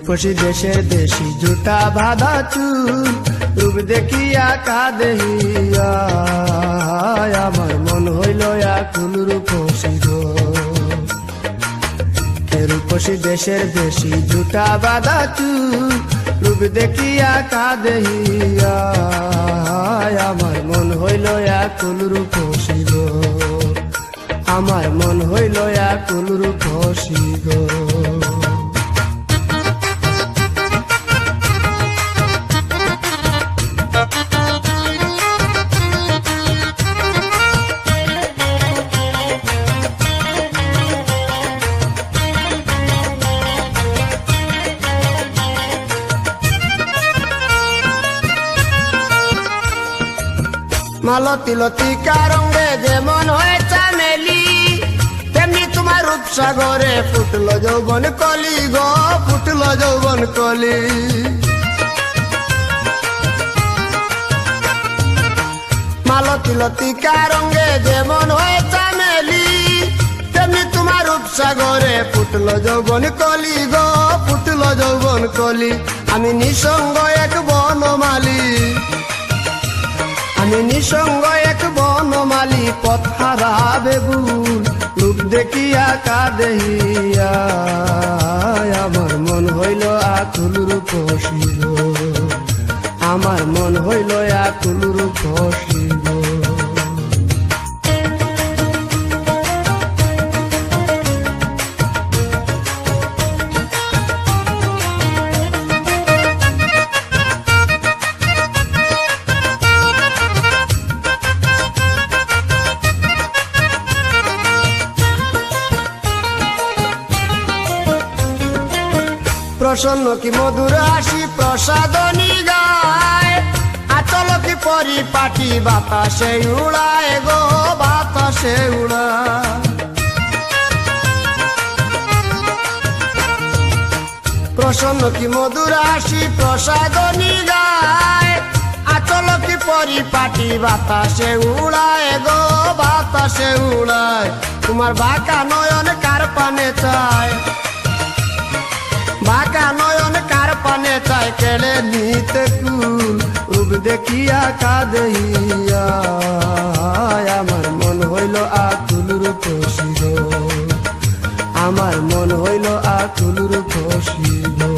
রূপসী দেশের দেশি জুটা বাঁধা চুল রূপ দেখিয়া কাঁদিয়া আমার মন হইল আকুল রূপসী গো। রূপসী দেশের দেশি জুটা বাঁধা চুল রূপ দেখিয়া কাঁদিয়া আমার মন হইল আকুল রূপসী গো। আমার মন হইল আকুল রূপসী গো। মালতী লতিকা রঙে যেমন হয় চামেলি তেমনি তোমার রূপসাগরে ফুটলো যৌবন কলি গো, ফুটলো যৌবন কলি। মালতী লতিকা রঙে যেমন হয় চামেলি তেমনি তোমার রূপসাগরে ফুটলো যৌবন কলি গো, ফুটলো যৌবন কলি। আমি নিঃসঙ্গ এক বনমালী, আমি নিঃসঙ্গ এক বনমালী পথ হারা বেবুল রূপ দেখিয়া কাঁদিয়া আমার মন হইল আকুল রূপসী গো। আমার মন হইল আকুল রূপসী গো। প্রসন্ন কি মধুর হাসি প্রসাদনী গায় আচল কি পরিপাটি বাতাসে উড়ায় গো, বাতাসে উড়ায়। প্রসন্ন কি মধুর হাসি প্রসাদনী গায় আচল কি পরিপাটি বাতাসে উড়ায় গো, বাতাসে উড়ায়। তোমার বাঁকা নয়ন কার পানে চায়, বাঁকা নয়ন কার পানে চায় কেড়ে নিতে কুল রূপ দেখিয়া কাঁদিয়া আমার মন হইল আকুল রূপসী গো। আমার মন হইল আকুল রূপসী গো।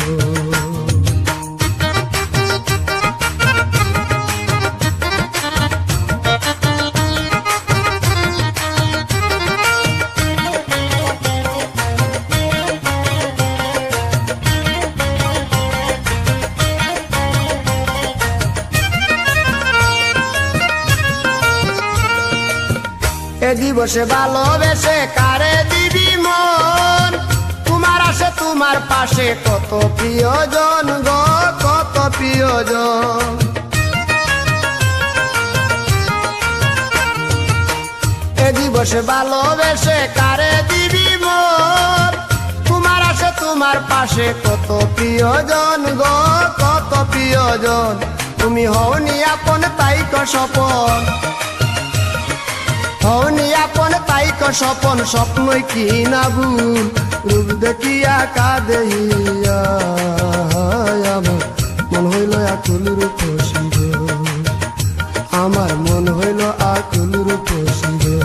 এ দিবসে ভালোবেসে কারে দিবি মন তোমার আসে তোমার পাশে কত প্রিয়জন গো, কত প্রিয়জন। এ দিবসে ভালোবেসে কারে দিবি মন তোমার আসে তোমার পাশে কত প্রিয়জন গো, কত প্রিয়জন। তুমি হওনি আপন তাই স্বপন, হওনি আপন তাই স্বপন স্বপ্নই কি না ভুল রূপ দেখিয়া কাঁদিয়া আমার মন হইল আকুল রূপসী গো। আমার মন হইল আকুল রূপসী গো।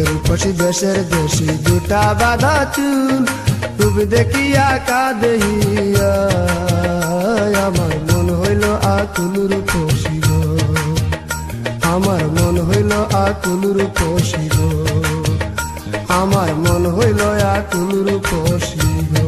রূপসী দেশের দেশি জুটা বাঁধা চুল রূপ দেখিয়া কাঁদিয়া আমার মন হইল আকুল রূপসী গো। আমার মন হইল আকুল রূপসী গো। আমার মন হইল আকুল রূপসী গো।